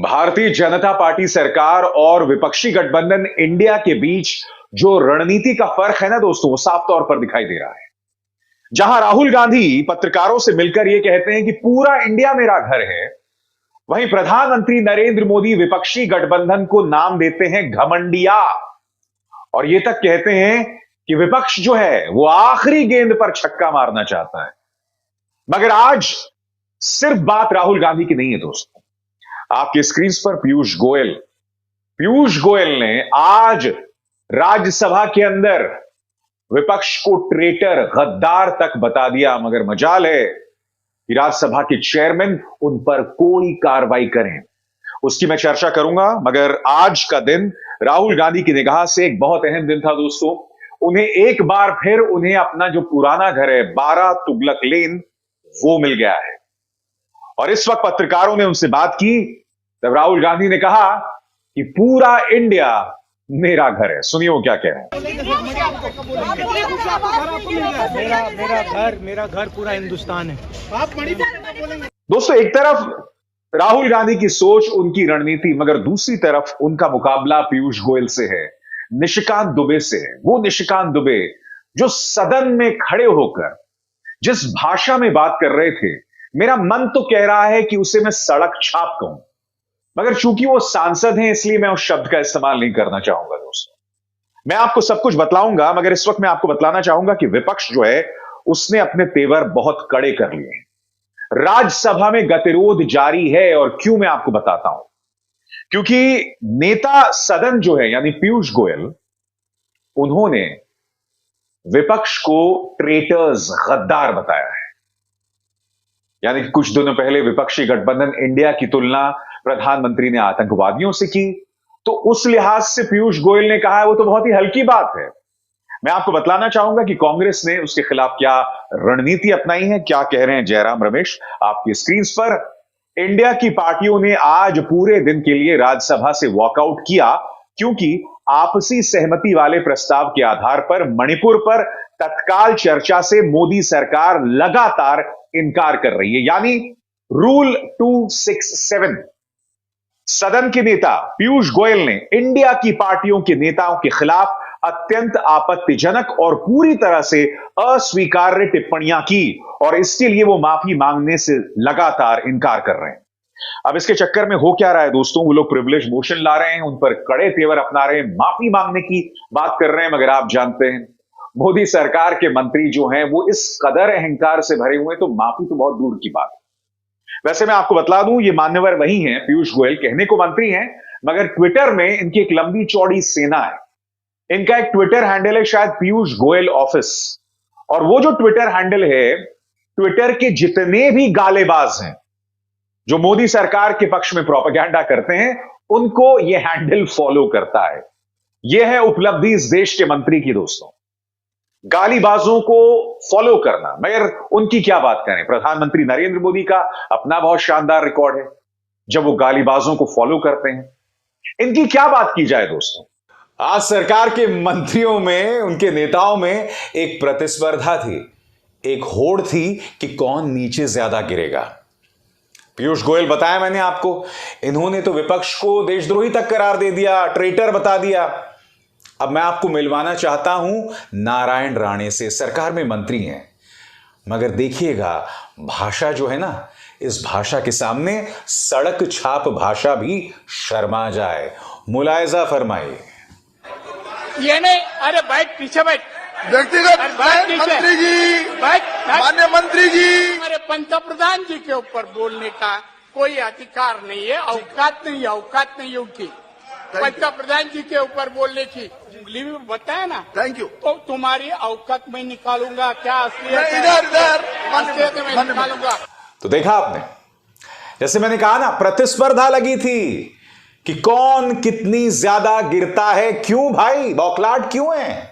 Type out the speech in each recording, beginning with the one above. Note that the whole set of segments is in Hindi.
भारतीय जनता पार्टी सरकार और विपक्षी गठबंधन इंडिया के बीच जो रणनीति का फर्क है ना दोस्तों, वो साफ तौर पर दिखाई दे रहा है। जहां राहुल गांधी पत्रकारों से मिलकर यह कहते हैं कि पूरा इंडिया मेरा घर है, वहीं प्रधानमंत्री नरेंद्र मोदी विपक्षी गठबंधन को नाम देते हैं घमंडिया और यह तक कहते हैं कि विपक्ष जो है वो आखिरी गेंद पर छक्का मारना चाहता है। मगर आज सिर्फ बात राहुल गांधी की नहीं है दोस्तों। आपके स्क्रीन पर पीयूष गोयल ने आज राज्यसभा के अंदर विपक्ष को ट्रेटर, गद्दार तक बता दिया। मगर मजाल है कि राज्यसभा के चेयरमैन उन पर कोई कार्रवाई करें, उसकी मैं चर्चा करूंगा। मगर आज का दिन राहुल गांधी की निगाह से एक बहुत अहम दिन था दोस्तों। उन्हें एक बार फिर अपना जो पुराना घर है 12 तुगलक लेन, वो मिल गया है। और इस वक्त पत्रकारों ने उनसे बात की तब राहुल गांधी ने कहा कि पूरा इंडिया मेरा घर है। सुनिए वो क्या कह रहे हैं। मेरा घर पूरा हिंदुस्तान है। दोस्तों, एक तरफ राहुल गांधी की सोच, उनकी रणनीति, मगर दूसरी तरफ उनका मुकाबला पीयूष गोयल से है, निशिकांत दुबे से है। वो निशिकांत दुबे जो सदन में खड़े होकर जिस भाषा में बात कर रहे थे, मेरा मन तो कह रहा है कि उसे मैं सड़क छाप कहूं, मगर चूंकि वो सांसद हैं इसलिए मैं उस शब्द का इस्तेमाल नहीं करना चाहूंगा दोस्तों। मैं आपको सब कुछ बतलाऊंगा, मगर इस वक्त मैं आपको बतलाना चाहूंगा कि विपक्ष जो है उसने अपने तेवर बहुत कड़े कर लिए हैं। राज्यसभा में गतिरोध जारी है और क्यों, मैं आपको बताता हूं। क्योंकि नेता सदन जो है यानी पीयूष गोयल, उन्होंने विपक्ष को ट्रेटर्स, गद्दार बताया है। यानी कि कुछ दिनों पहले विपक्षी गठबंधन इंडिया की तुलना प्रधानमंत्री ने आतंकवादियों से की, तो उस लिहाज से पीयूष गोयल ने कहा है वो तो बहुत ही हल्की बात है। मैं आपको बतलाना चाहूंगा कि कांग्रेस ने उसके खिलाफ क्या रणनीति अपनाई है, क्या कह रहे हैं जयराम रमेश आपकी स्क्रीन पर। इंडिया की पार्टियों ने आज पूरे दिन के लिए राज्यसभा से वॉकआउट किया क्योंकि आपसी सहमति वाले प्रस्ताव के आधार पर मणिपुर पर तत्काल चर्चा से मोदी सरकार लगातार इनकार कर रही है। यानी रूल 267। सदन के नेता पीयूष गोयल ने इंडिया की पार्टियों के नेताओं के खिलाफ अत्यंत आपत्तिजनक और पूरी तरह से अस्वीकार्य टिप्पणियां की और इसके लिए वो माफी मांगने से लगातार इनकार कर रहे हैं। अब इसके चक्कर में हो क्या रहा है दोस्तों, वो लोग प्रिविलेज मोशन ला रहे हैं, उन पर कड़े तेवर अपना रहे हैं, माफी मांगने की बात कर रहे हैं। मगर आप जानते हैं मोदी सरकार के मंत्री जो हैं वो इस कदर अहंकार से भरे हुए हैं, तो माफी तो बहुत दूर की बात है। वैसे मैं आपको बतला दूं, ये मान्यवर वही हैं, पीयूष गोयल कहने को मंत्री हैं, मगर ट्विटर में इनकी एक लंबी चौड़ी सेना है। इनका एक ट्विटर हैंडल है शायद पीयूष गोयल ऑफिस, और वो जो ट्विटर हैंडल है, ट्विटर के जितने भी गालेबाज हैं जो मोदी सरकार के पक्ष में प्रोपेगेंडा करते हैं, उनको यह हैंडल फॉलो करता है। यह है उपलब्धि इस देश के मंत्री की दोस्तों, गालीबाजों को फॉलो करना। मगर उनकी क्या बात करें, प्रधानमंत्री नरेंद्र मोदी का अपना बहुत शानदार रिकॉर्ड है जब वो गालीबाजों को फॉलो करते हैं। इनकी क्या बात की जाए दोस्तों। आज सरकार के मंत्रियों में, उनके नेताओं में एक प्रतिस्पर्धा थी, एक होड़ थी कि कौन नीचे ज्यादा गिरेगा। पीयूष गोयल बताया मैंने आपको, इन्होंने तो विपक्ष को देशद्रोही तक करार दे दिया, ट्रेटर बता दिया। अब मैं आपको मिलवाना चाहता हूं नारायण राणे से, सरकार में मंत्री हैं, मगर देखिएगा भाषा जो है ना, इस भाषा के सामने सड़क छाप भाषा भी शर्मा जाए। मुलायजा फरमाइए। ये नहीं, अरे बैठ, पीछे बैठ। व्यक्तिगत मंत्री जी, माननीय मंत्री जी, हमारे पंतप्रधान जी के ऊपर बोलने का कोई अधिकार नहीं है, औकात नहीं है उनकी पंतप्रधान जी के ऊपर बोलने की। उंगली भी बताया ना, थैंक यू। तो तुम्हारी औकात में निकालूंगा, क्या असलियत में निकालूंगा। तो देखा आपने, जैसे मैंने कहा ना, प्रतिस्पर्धा लगी थी कि कौन कितनी ज्यादा गिरता है। क्यों भाई, बौखलाहट क्यों है?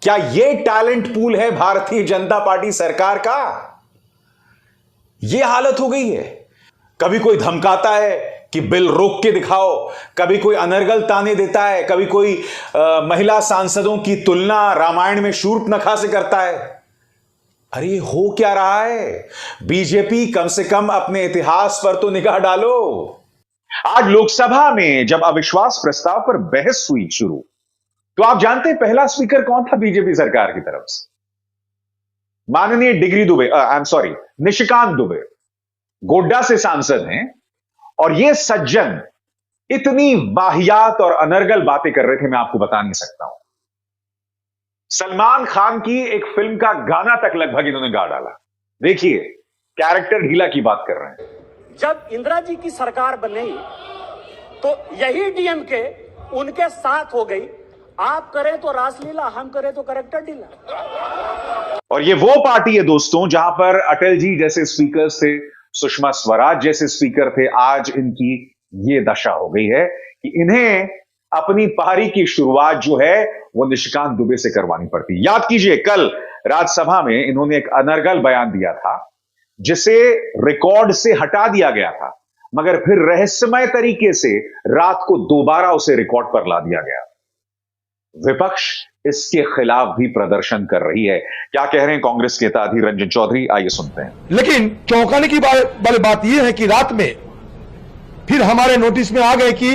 क्या यह टैलेंट पूल है भारतीय जनता पार्टी सरकार का? यह हालत हो गई है। कभी कोई धमकाता है कि बिल रोक के दिखाओ, कभी कोई अनर्गल ताने देता है, कभी कोई महिला सांसदों की तुलना रामायण में शूर्पणखा से करता है। अरे हो क्या रहा है? बीजेपी कम से कम अपने इतिहास पर तो निगाह डालो। आज लोकसभा में जब अविश्वास प्रस्ताव पर बहस हुई शुरू, तो आप जानते हैं पहला स्पीकर कौन था बीजेपी सरकार की तरफ से? माननीय degree Dubey, I am sorry, Nishikant Dubey, Godda से सांसद हैं। और ये सज्जन इतनी वाहियात और अनर्गल बातें कर रहे थे, मैं आपको बता नहीं सकता हूं। सलमान खान की एक फिल्म का गाना तक लगभग इन्होंने गा डाला। देखिए, कैरेक्टर ढीला की बात कर रहे हैं। जब इंदिरा जी की सरकार बनी तो यही डीएमके उनके साथ हो गई। आप करें तो रासलीला, हम करें तो कैरेक्टर ढीला। और ये वो पार्टी है दोस्तों जहां पर अटल जी जैसे स्पीकर थे, सुषमा स्वराज जैसे स्पीकर थे। आज इनकी ये दशा हो गई है कि इन्हें अपनी पारी की शुरुआत जो है वो निशिकांत दुबे से करवानी पड़ती। याद कीजिए, कल राज्यसभा में इन्होंने एक अनर्गल बयान दिया था जिसे रिकॉर्ड से हटा दिया गया था, मगर फिर रहस्यमय तरीके से रात को दोबारा उसे रिकॉर्ड पर ला दिया गया। विपक्ष इसके खिलाफ भी प्रदर्शन कर रही है। क्या कह रहे हैं कांग्रेस के नेता अधीर रंजन चौधरी, आइए सुनते हैं। लेकिन चौंकाने की वाली बात यह है कि रात में फिर हमारे नोटिस में आ गए कि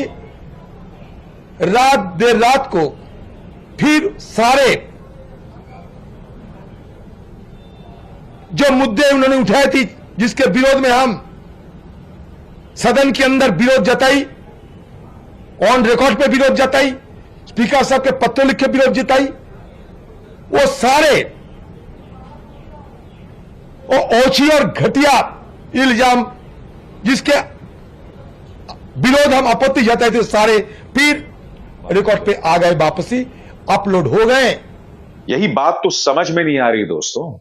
देर रात को फिर सारे जो मुद्दे उन्होंने उठाए थी, जिसके विरोध में हम सदन के अंदर विरोध जताई, ऑन रिकॉर्ड पे विरोध जताई, स्पीकर साहब के पत्रों लिख के विरोध जताई, वो सारे ओछी और घटिया इल्जाम जिसके विरोध हम आपत्ति जताए थे, सारे फिर रिकॉर्ड पे आ गए, वापसी अपलोड हो गए। यही बात तो समझ में नहीं आ रही दोस्तों,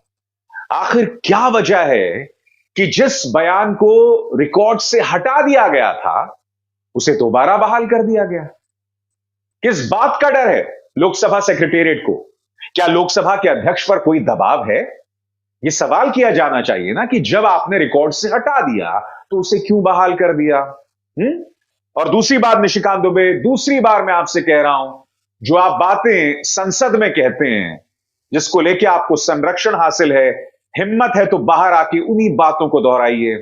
आखिर क्या वजह है कि जिस बयान को रिकॉर्ड से हटा दिया गया था उसे दोबारा बहाल कर दिया गया? किस बात का डर है लोकसभा सेक्रेटेरिएट को? क्या लोकसभा के अध्यक्ष पर कोई दबाव है? यह सवाल किया जाना चाहिए ना कि जब आपने रिकॉर्ड से हटा दिया तो उसे क्यों बहाल कर दिया? और दूसरी बात, निशिकांत दुबे, दूसरी बार मैं आपसे कह रहा हूं, जो आप बातें संसद में कहते हैं, जिसको लेके आपको संरक्षण हासिल है, हिम्मत है तो बाहर आके उन्हीं बातों को दोहराइए।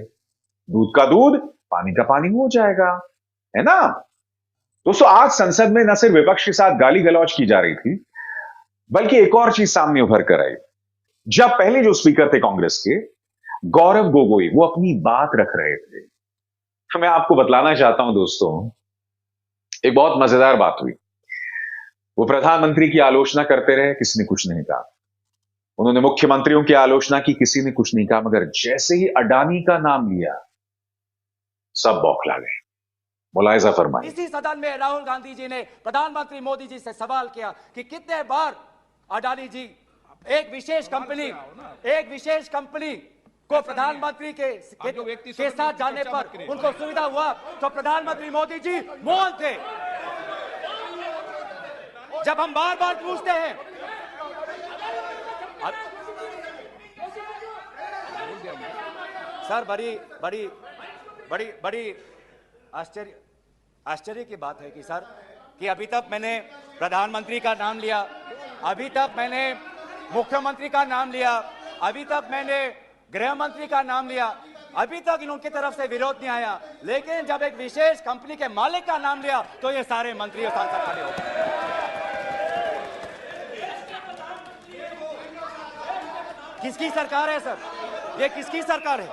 दूध का दूध, पानी का पानी हो जाएगा, है ना? दोस्तों, आज संसद में न सिर्फ विपक्ष के साथ गाली गलौज की जा रही थी, बल्कि एक और चीज सामने उभर कर आई। जब पहले जो स्पीकर थे कांग्रेस के, गौरव गोगोई, वो अपनी बात रख रहे थे, तो मैं आपको बतलाना चाहता हूं दोस्तों, एक बहुत मजेदार बात हुई। वो प्रधानमंत्री की आलोचना करते रहे, किसी ने कुछ नहीं कहा। उन्होंने मुख्यमंत्रियों की आलोचना की, किसी ने कुछ नहीं कहा। मगर जैसे ही अडानी का नाम लिया, सब बौखला गए। मुलाहिजा फरमाइए। इसी सदन में राहुल गांधी जी ने प्रधानमंत्री मोदी जी से सवाल किया कि कितने बार अडानी जी एक विशेष कंपनी को प्रधानमंत्री के साथ जाने पर उनको सुविधा हुआ, तो प्रधानमंत्री मोदी जी मौन थे। जब हम बार बार पूछते हैं, सर, बड़ी आश्चर्य की बात है कि सर, कि अभी तक मैंने प्रधानमंत्री का नाम लिया, अभी तक मैंने मुख्यमंत्री का नाम लिया, अभी तक मैंने गृह मंत्री का नाम लिया, अभी तक इनकी तरफ से विरोध नहीं आया। लेकिन जब एक विशेष कंपनी के मालिक का नाम लिया तो ये सारे मंत्री और सांसद खड़े हो गए। किसकी सरकार है सर? ये किसकी सरकार है?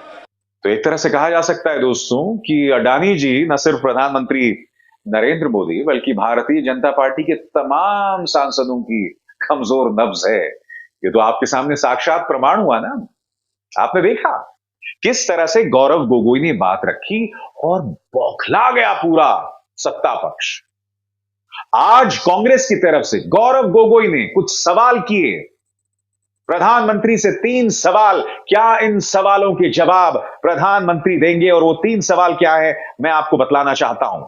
तो एक तरह से कहा जा सकता है दोस्तों कि अडानी जी न सिर्फ प्रधानमंत्री नरेंद्र मोदी, बल्कि भारतीय जनता पार्टी के तमाम सांसदों की कमजोर नब्ज है। ये तो आपके सामने साक्षात प्रमाण हुआ ना। आपने देखा किस तरह से गौरव गोगोई ने बात रखी और बौखला गया पूरा सत्ता पक्ष। आज कांग्रेस की तरफ से गौरव गोगोई ने कुछ सवाल किए, प्रधानमंत्री से 3 सवाल। क्या इन सवालों के जवाब प्रधानमंत्री देंगे? और वो 3 सवाल क्या है, मैं आपको बतलाना चाहता हूं।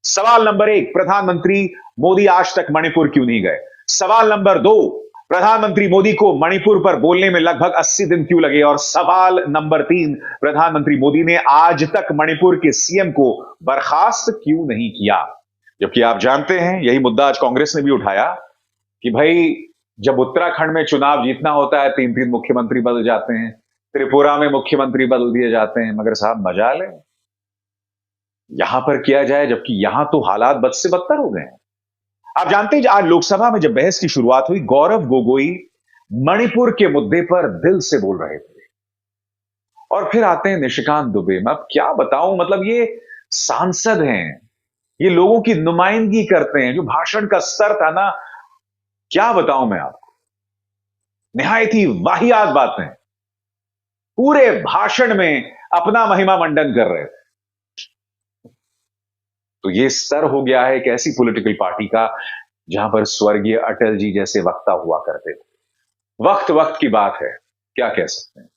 सवाल नंबर 1, प्रधानमंत्री मोदी आज तक मणिपुर क्यों नहीं गए? सवाल नंबर 2, प्रधानमंत्री मोदी को मणिपुर पर बोलने में लगभग 80 दिन क्यों लगे? और सवाल नंबर 3, प्रधानमंत्री मोदी ने आज तक मणिपुर के सीएम को बर्खास्त क्यों नहीं किया? जबकि आप जानते हैं यही मुद्दा आज कांग्रेस ने भी उठाया कि भाई जब उत्तराखंड में चुनाव जीतना होता है 3-3 मुख्यमंत्री बदल जाते हैं, त्रिपुरा में मुख्यमंत्री बदल दिए जाते हैं। मगर साहब मजाल है, यहां पर किया जाए, जबकि यहां तो हालात बद से बदतर हो गए हैं। आप जानते हैं, आज लोकसभा में जब बहस की शुरुआत हुई, गौरव गोगोई मणिपुर के मुद्दे पर दिल से बोल रहे थे, और फिर आते हैं निशिकांत दुबे। मैं अब क्या बताऊं, मतलब ये सांसद हैं, ये लोगों की नुमाइंदगी करते हैं, जो भाषण का स्तर था ना, क्या बताऊं मैं आपको, निहायत ही वाहियात बातें, पूरे भाषण में अपना महिमा मंडन कर रहे थे। तो ये स्तर हो गया है एक ऐसी पॉलिटिकल पार्टी का जहां पर स्वर्गीय अटल जी जैसे वक्ता हुआ करते थे। वक्त वक्त की बात है, क्या कह सकते हैं।